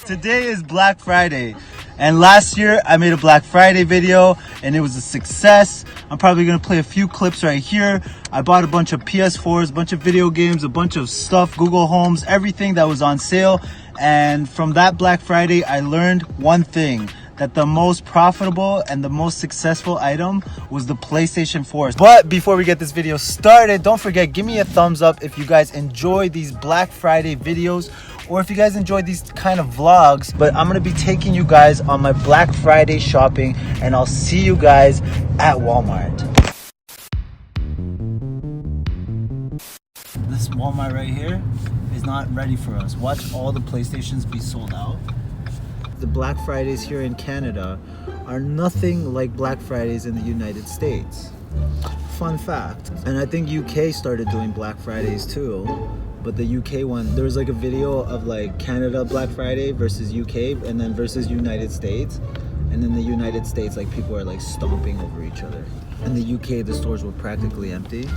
Today is Black Friday, and last year I made a Black Friday video and it was a success. I'm probably gonna play a few clips right here. I bought a bunch of PS4s, a bunch of video games, a bunch of stuff, Google Homes, everything that was on sale. And from that Black Friday, I learned one thing, that the most profitable and the most successful item was the PlayStation 4. But before we get this video started, don't forget, give me a thumbs up if you guys enjoy these Black Friday videos, or if you guys enjoy these kind of vlogs. But I'm gonna be taking you guys on my Black Friday shopping, and I'll see you guys at Walmart. This Walmart right here is not ready for us. Watch all the PlayStations be sold out. The Black Fridays here in Canada are nothing like Black Fridays in the United States. Fun fact. And I think UK started doing Black Fridays too. But the UK one, there was like a video of like Canada Black Friday versus UK and then versus United States. And in the United States, like people are like stomping over each other. In the UK, the stores were practically empty.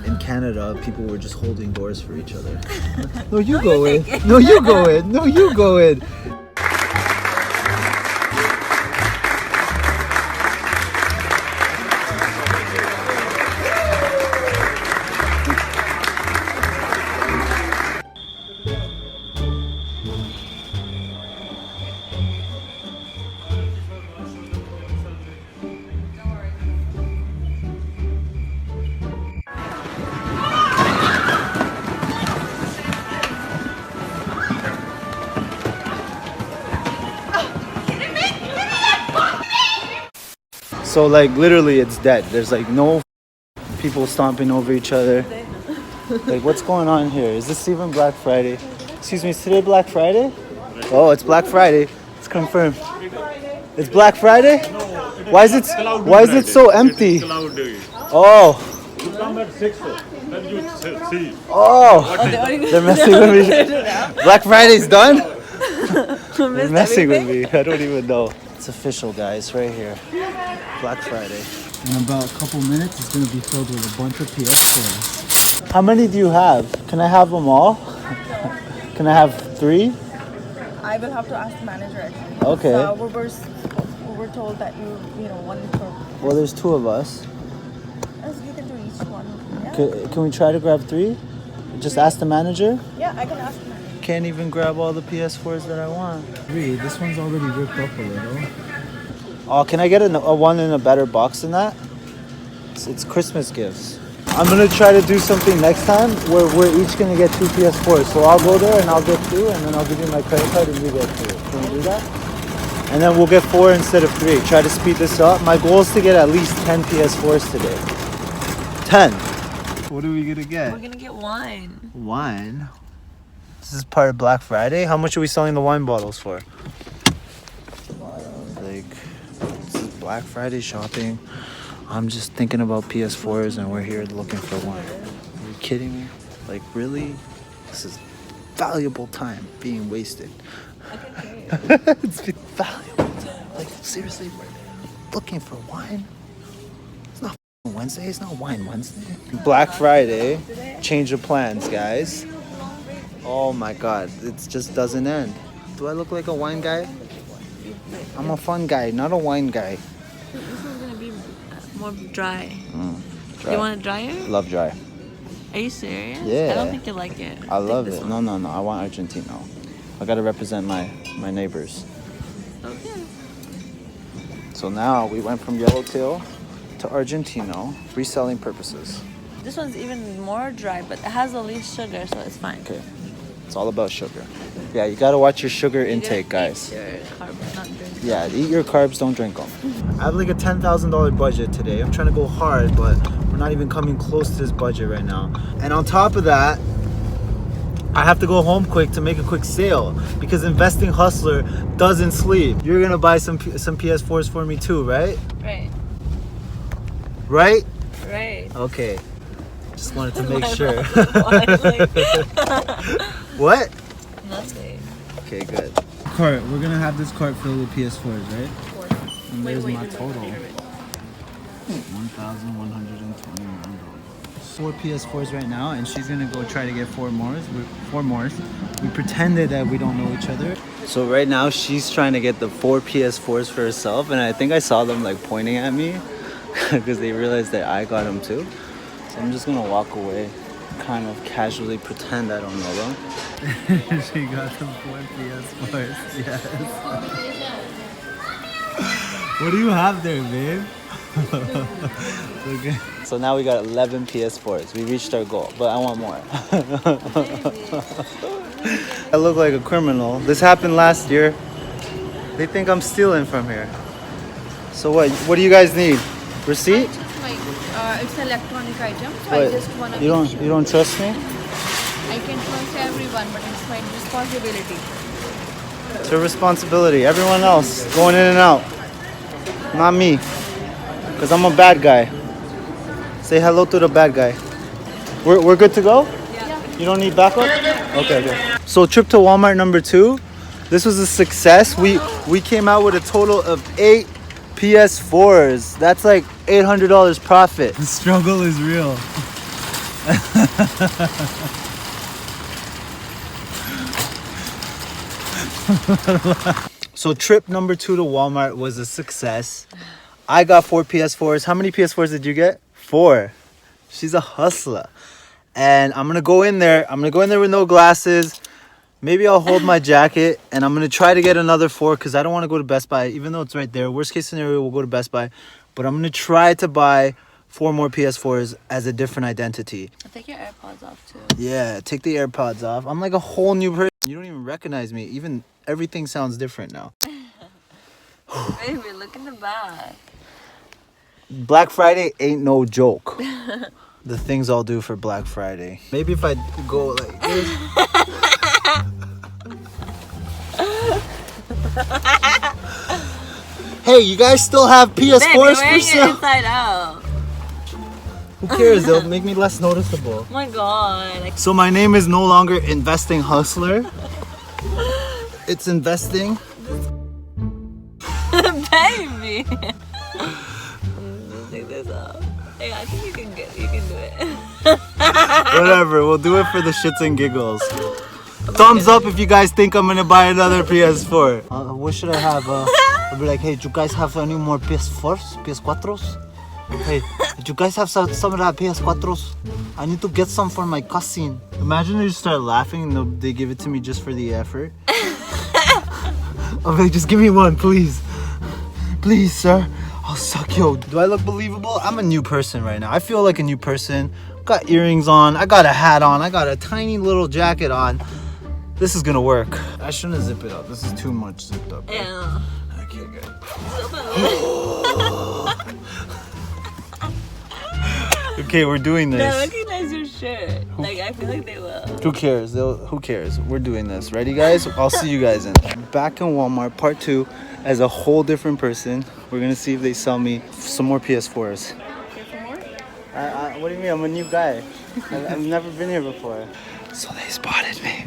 In Canada, people were just holding doors for each other. No, you go in. No, you go in. No, you go in. So like literally it's dead. There's like no people stomping over each other. Like what's going on here? Is this even Black Friday? Excuse me, is today Black Friday? Oh, it's Black Friday. It's confirmed. It's Black Friday? Why is it so empty? Oh. You come at 6, then you see. Oh. They're messing with me. Black Friday's done? They're messing with me. I don't even know. It's official, guys, right here. Black Friday. In about a couple minutes, it's going to be filled with a bunch of PS4s. How many do you have? Can I have them all? Can I have 3? I will have to ask the manager actually. Okay. So we're told that you know, one per. Well, there's 2 of us. As you can do each one. Yeah. Can we try to grab 3? Just ask the manager? Yeah, I can ask the manager. Can't even grab all the PS4s that I want. 3. This one's already ripped up a little. Oh, can I get a one in a better box than that? It's Christmas gifts. I'm gonna try to do something next time where we're each gonna get 2 PS4s. So I'll go there and I'll get 2, and then I'll give you my credit card and you get 2. Can we do that? And then we'll get 4 instead of 3. Try to speed this up. My goal is to get at least 10 PS4s today. 10. What are we gonna get? We're gonna get wine. Wine? This is part of Black Friday. How much are we selling the wine bottles for? Like, this is Black Friday shopping. I'm just thinking about PS4s and we're here looking for wine. Are you kidding me? Like, really? This is valuable time being wasted. It's been valuable time. Like, seriously, we're looking for wine? It's not Wednesday. It's not Wine Wednesday. Black Friday. Change of plans, guys. Oh my god, it just doesn't end. Do I look like a wine guy? I'm a fun guy, not a wine guy. This one's gonna be more dry. Dry. You want it drier? Love dry. Are you serious? Yeah. I don't think you like it. I love this it. one. No. I want Argentino. I gotta represent my neighbors. Okay. So now we went from Yellowtail to Argentino, reselling purposes. This one's even more dry, but it has the least sugar, so it's fine. Okay. It's all about sugar. Yeah, you gotta watch your sugar You intake, gotta guys. eat your carbs, not drink. Yeah, eat your carbs, don't drink them. I have like a $10,000 budget today. I'm trying to go hard, but we're not even coming close to this budget right now. And on top of that, I have to go home quick to make a quick sale because Investing Hustler doesn't sleep. You're gonna buy some PS4s for me too, right? Right. Right? Right. Okay. Just wanted to make sure. Like, What? nothing. Okay, good. Cart. We're gonna have this cart filled with PS4s, right? And there's my total. $1,129. 4 PS4s right now, and she's gonna go try to get 4 more. We pretended that we don't know each other. So right now she's trying to get the 4 PS4s for herself, and I think I saw them like pointing at me because they realized that I got them too. So I'm just gonna walk away, kind of casually pretend I don't know them. She got the 4 PS4s. Yes. What do you have there, babe? Okay. So now we got 11 PS4s. We reached our goal, but I want more. I look like a criminal. This happened last year. They think I'm stealing from here. So what do you guys need? Receipt? It's an electronic item, so I What? just want to. You don't trust me? I can trust everyone, but it's my responsibility. It's your responsibility. Everyone else going in and out. Not me. Because I'm a bad guy. Say hello to the bad guy. We're good to go? Yeah. You don't need backup? Okay, good. So trip to Walmart number 2. This was a success. We came out with a total of 8 PS4s. That's like $800 profit. The struggle is real. So trip number 2 to Walmart was a success. I got 4 PS4s. How many PS4s did you get? 4. She's a hustler. And I'm gonna go in there with no glasses. Maybe I'll hold my jacket, and I'm gonna try to get another 4 because I don't want to go to Best Buy, even though it's right there. Worst case scenario, we'll go to Best Buy. But I'm gonna try to buy 4 more PS4s as a different identity. Take your AirPods off too. Yeah, take the AirPods off. I'm like a whole new person. You don't even recognize me. Even everything sounds different now. Baby, look in the back. Black Friday ain't no joke. The things I'll do for Black Friday. Maybe if I go like this. Hey, you guys still have PS4s for sale? Inside out. Who cares? They'll make me less noticeable. Oh my god. So my name is no longer Investing Hustler. It's Investing. Baby. Take this off. Hey, I think you can do it. Whatever, we'll do it for the shits and giggles. Thumbs up if you guys think I'm gonna buy another PS4. What should I have? I'll be like, hey, do you guys have any more PS4s? PS4s? Hey, do you guys have some of that PS4s? I need to get some for my cousin. Imagine they just start laughing and they give it to me just for the effort. I'll be like, just give me one, please. Please, sir. I'll suck yo. Do I look believable? I'm a new person right now. I feel like a new person. Got earrings on. I got a hat on. I got a tiny little jacket on. This is gonna work. I shouldn't zip it up. This is too much zipped up. Yeah. Okay, good. Okay, we're doing They this. recognize your shirt. Like, I feel like they will. Who cares? Who cares? We're doing this. Ready, guys? I'll see you guys in. Back in Walmart, part 2, as a whole different person. We're gonna see if they sell me some more PS4s. What do you mean? I'm a new guy. I've never been here before. So they spotted me.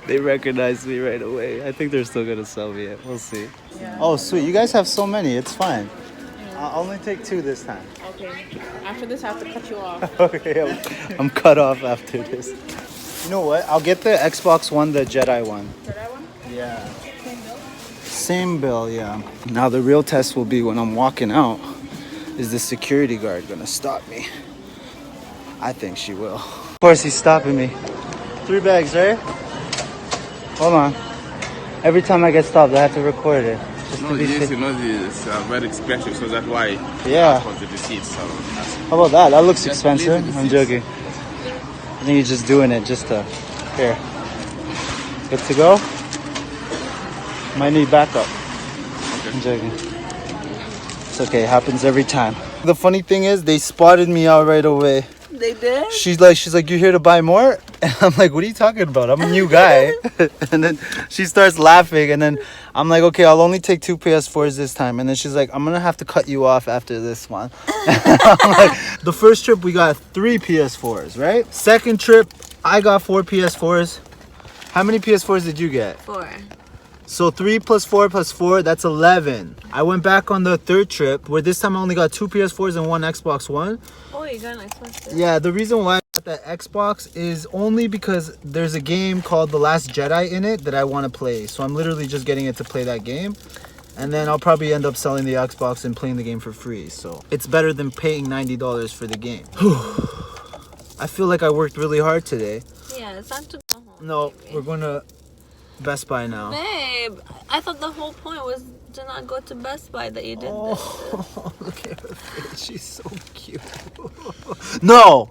They recognized me right away. I think they're still gonna sell me it. We'll see. Yeah. Oh, sweet. You guys have so many. It's fine. I'll only take 2 this time. Okay. After this, I have to cut you off. Okay, I'm cut off after this. You know what? I'll get the Xbox One, the Jedi one. Jedi one? Yeah. Same bill? Same bill, yeah. Now the real test will be when I'm walking out. Is the security guard gonna stop me? I think she will. Of course he's stopping me. 3 bags, right? Hold on. Every time I get stopped, I have to record it. Just No, to be yes, safe. you know, it's very expensive, so that's why Yeah. I got the receipt. So How about that? That looks Just expensive. leave the I'm receipts. joking. I think he's just doing it just to... Here. Good to go? Might need backup. I'm joking. It's okay. It happens every time. The funny thing is, they spotted me out right away. They did? She's like, you here to buy more? And I'm like, what are you talking about? I'm a new guy. And then she starts laughing. And then I'm like, okay, I'll only take 2 PS4s this time. And then she's like, I'm going to have to cut you off after this one. I'm like, the first trip, we got 3 PS4s, right? Second trip, I got 4 PS4s. How many PS4s did you get? 4. So 3 plus 4 plus 4, that's 11. I went back on the third trip, where this time I only got 2 PS4s and 1 Xbox One. Oh, really kind of expensive. Yeah, the reason why I got the Xbox is only because there's a game called The Last Jedi in it that I want to play. So I'm literally just getting it to play that game. And then I'll probably end up selling the Xbox and playing the game for free. So it's better than paying $90 for the game. I feel like I worked really hard today. Yeah, it's time to go home. No, baby. we're going to Best Buy now. Babe, I thought the whole point was to not go to Best Buy that you did this. Oh, look at her face. She's so cute. No!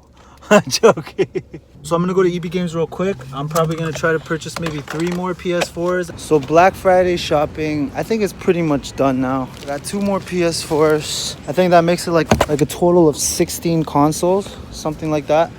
I'm joking. So I'm gonna go to EB Games real quick. I'm probably gonna try to purchase maybe 3 more PS4s. So Black Friday shopping, I think it's pretty much done now. I got 2 more PS4s. I think that makes it like a total of 16 consoles, something like that.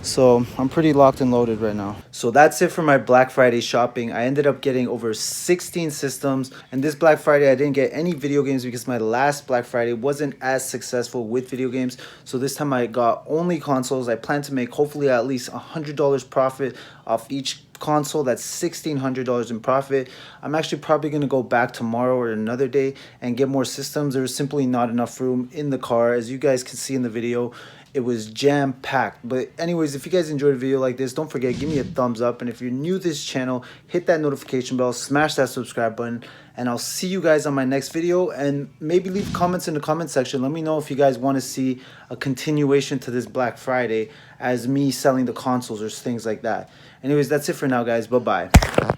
So I'm pretty locked and loaded right now. So that's it for my Black Friday shopping. I ended up getting over 16 systems. And this Black Friday, I didn't get any video games because my last Black Friday wasn't as successful with video games. So this time I got only consoles. I plan to make hopefully at least $100 profit off each console. That's $1,600 in profit. I'm actually probably going to go back tomorrow or another day and get more systems. There's simply not enough room in the car. As you guys can see in the video, it was jam-packed. But anyways, if you guys enjoyed a video like this, don't forget, give me a thumbs up. And if you're new to this channel, hit that notification bell, smash that subscribe button, and I'll see you guys on my next video. And maybe leave comments in the comment section. Let me know if you guys want to see a continuation to this Black Friday as me selling the consoles or things like that. Anyways, that's it for now, guys. Bye-bye.